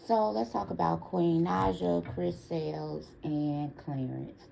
So let's talk about Queen Naija, Chris Sales, and Clarence.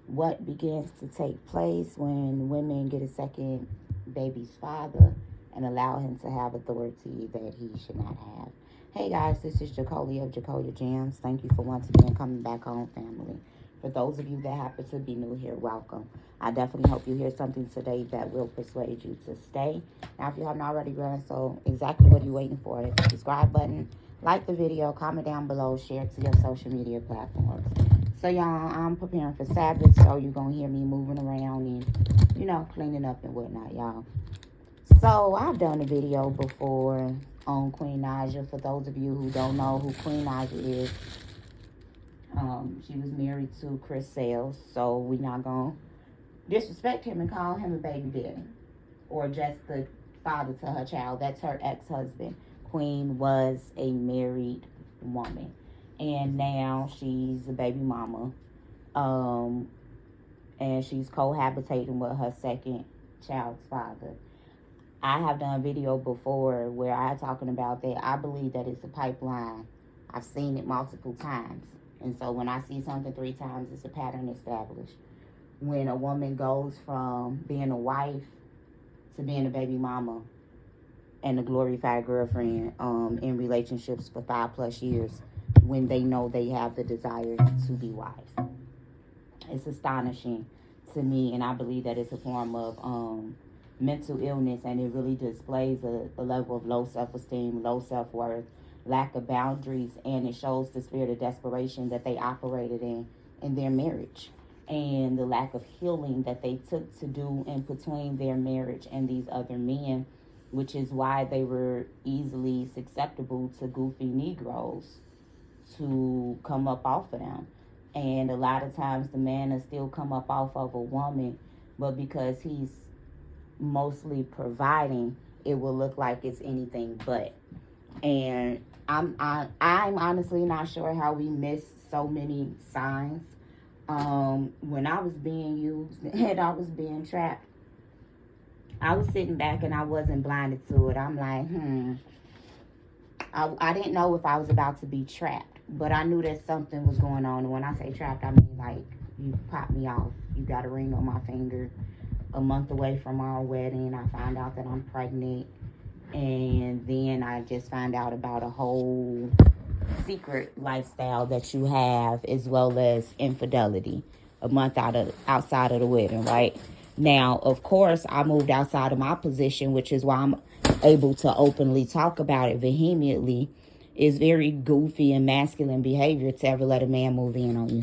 What begins to take place when women get a second baby's father and allow him to have authority that he should not have. Hey guys, this is Jacolia of Jacolia Jams. Thank you for once again coming back home, family. For those of you that happen to be new here, welcome. I definitely hope you hear something today that will persuade you to stay. Now, if you haven't already done so, exactly what are you waiting for? Hit the subscribe button, like the video, comment down below, share it to your social media platforms. So, y'all, I'm preparing for Sabbath, so you're going to hear me moving around and, cleaning up and whatnot, y'all. So, I've done a video before on Queen Naija. For those of you who don't know who Queen Naija is, she was married to Chris Sales, so we're not going to disrespect him and call him a baby daddy or just the father to her child. That's her ex-husband. Queen was a married woman, and now she's a baby mama, and she's cohabitating with her second child's father. I have done a video before where I talking about that. I believe that it's a pipeline. I've seen it multiple times. And so when I see something 3 times, it's a pattern established. When a woman goes from being a wife to being a baby mama and a glorified girlfriend in relationships for 5+ years, when they know they have the desire to be wives. It's astonishing to me, and I believe that it's a form of mental illness, and it really displays a level of low self-esteem, low self-worth, lack of boundaries, and it shows the spirit of desperation that they operated in their marriage, and the lack of healing that they took to do in between their marriage and these other men, which is why they were easily susceptible to goofy Negroes to come up off of them. And a lot of times the man will still come up off of a woman, but because he's mostly providing, it will look like it's anything but. And I'm honestly not sure how we missed so many signs. When I was being used and I was being trapped, I was sitting back and I wasn't blinded to it. I'm like, I didn't know if I was about to be trapped, but I knew that something was going on. And when I say trapped, I mean like you popped me off. You got a ring on my finger. A month away from our wedding, I find out that I'm pregnant. And then I just find out about a whole secret lifestyle that you have, as well as infidelity a month outside of the wedding, right? Now, of course, I moved outside of my position, which is why I'm able to openly talk about it vehemently. It's very goofy and masculine behavior to ever let a man move in on you.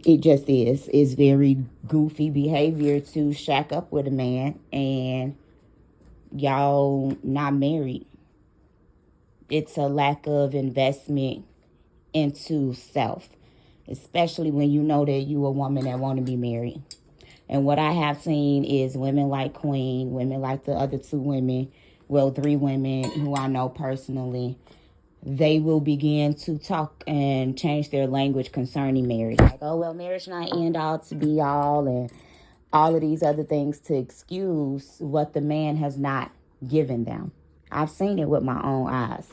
It just is. It's very goofy behavior to shack up with a man and y'all not married. It's a lack of investment into self, especially when you know that you a woman that want to be married. And what I have seen is women like Queen, women like the other 2 women, well, 3 women who I know personally, they will begin to talk and change their language concerning marriage. Like, oh, well, marriage not end all to be all, and all of these other things to excuse what the man has not given them. I've seen it with my own eyes.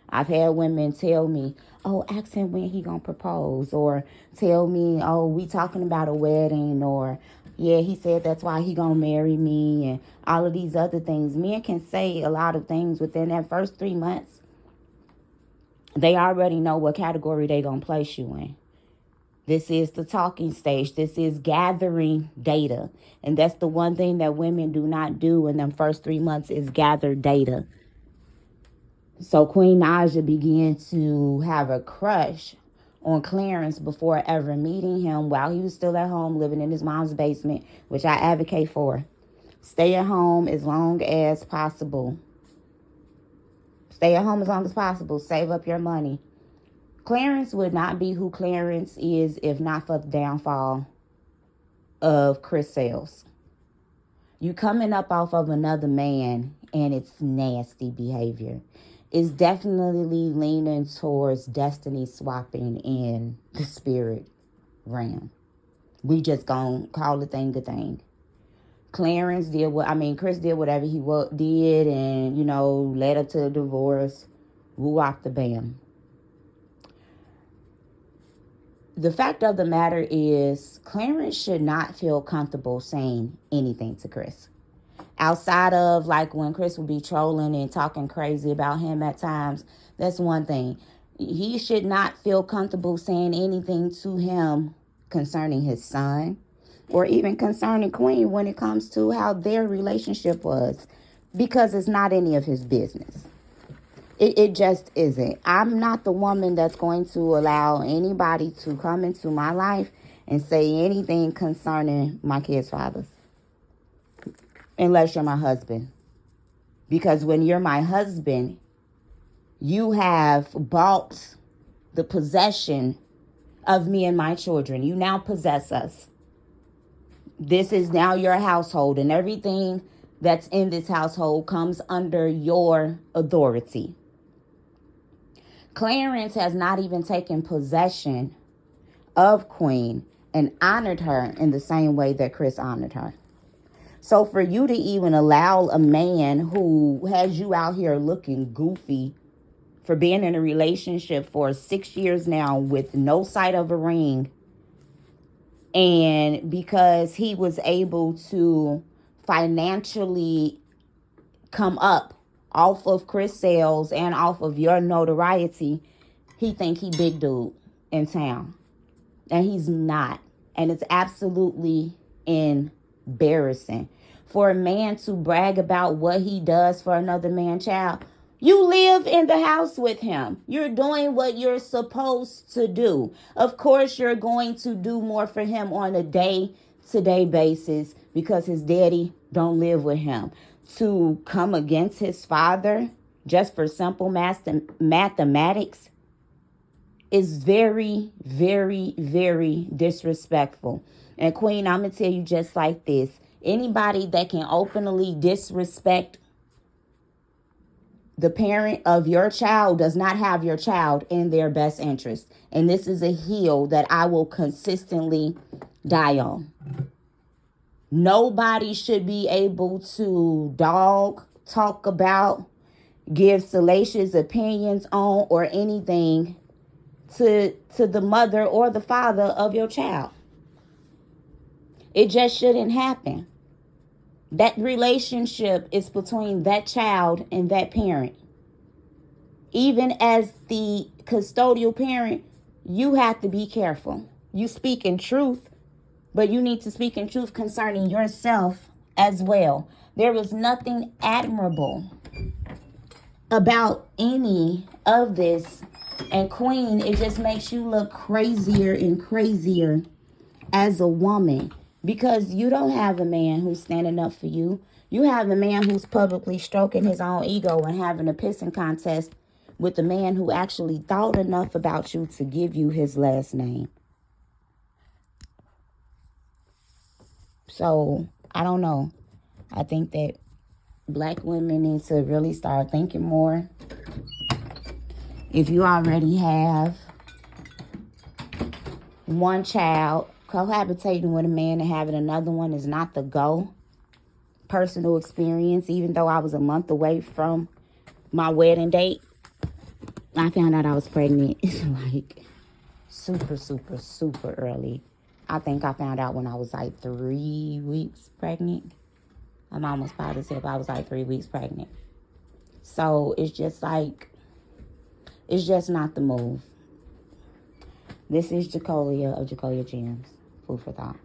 I've had women tell me, oh, ask him when he gonna propose, or tell me, oh, we talking about a wedding, or yeah, he said that's why he gonna marry me, and all of these other things. Men can say a lot of things within that first 3 months. They already know what category they gonna place you in. This is the talking stage. This is gathering data. And that's the one thing that women do not do in them first 3 months is gather data. So Queen Naija began to have a crush on Clarence before ever meeting him while he was still at home living in his mom's basement, which I advocate for. Stay at home as long as possible. Stay at home as long as possible. Save up your money. Clarence would not be who Clarence is if not for the downfall of Chris Sales. You coming up off of another man, and it's nasty behavior. It's definitely leaning towards destiny swapping in the spirit realm. We just gonna call the thing a thing. Chris did whatever he did, and led up to a divorce. Woo off the bam. The fact of the matter is, Clarence should not feel comfortable saying anything to Chris. Outside of like when Chris would be trolling and talking crazy about him at times, that's one thing. He should not feel comfortable saying anything to him concerning his son or even concerning Queen when it comes to how their relationship was, because it's not any of his business. It just isn't. I'm not the woman that's going to allow anybody to come into my life and say anything concerning my kids' fathers. Unless you're my husband. Because when you're my husband, you have bought the possession of me and my children. You now possess us. This is now your household, and everything that's in this household comes under your authority. Clarence has not even taken possession of Queen and honored her in the same way that Chris honored her. So for you to even allow a man who has you out here looking goofy for being in a relationship for 6 years now with no sight of a ring, and because he was able to financially come up off of Chris sales and off of your notoriety, he think he big dude in town. And he's not. And it's absolutely embarrassing for a man to brag about what he does for another man's child. You live in the house with him. You're doing what you're supposed to do. Of course, you're going to do more for him on a day-to-day basis because his daddy don't live with him. To come against his father just for simple mathematics is very, very, very disrespectful. And Queen, I'm going to tell you just like this. Anybody that can openly disrespect the parent of your child does not have your child in their best interest. And this is a hill that I will consistently die on. Nobody should be able to talk about, give salacious opinions on, or anything to the mother or the father of your child. It just shouldn't happen. That relationship is between that child and that parent. Even as the custodial parent, you have to be careful. You speak in truth, but you need to speak in truth concerning yourself as well. There was nothing admirable about any of this. And Queen, it just makes you look crazier and crazier as a woman, because you don't have a man who's standing up for you. You have a man who's publicly stroking his own ego and having a pissing contest with a man who actually thought enough about you to give you his last name. So, I don't know. I think that black women need to really start thinking more. If you already have one child, cohabitating with a man and having another one is not the go. Personal experience, even though I was a month away from my wedding date, I found out I was pregnant like super, super, super early. I think I found out when I was like 3 weeks pregnant. I'm almost positive I was like 3 weeks pregnant. So it's just like, it's just not the move. This is Jacolia of Jacolia Gems. Food for thought.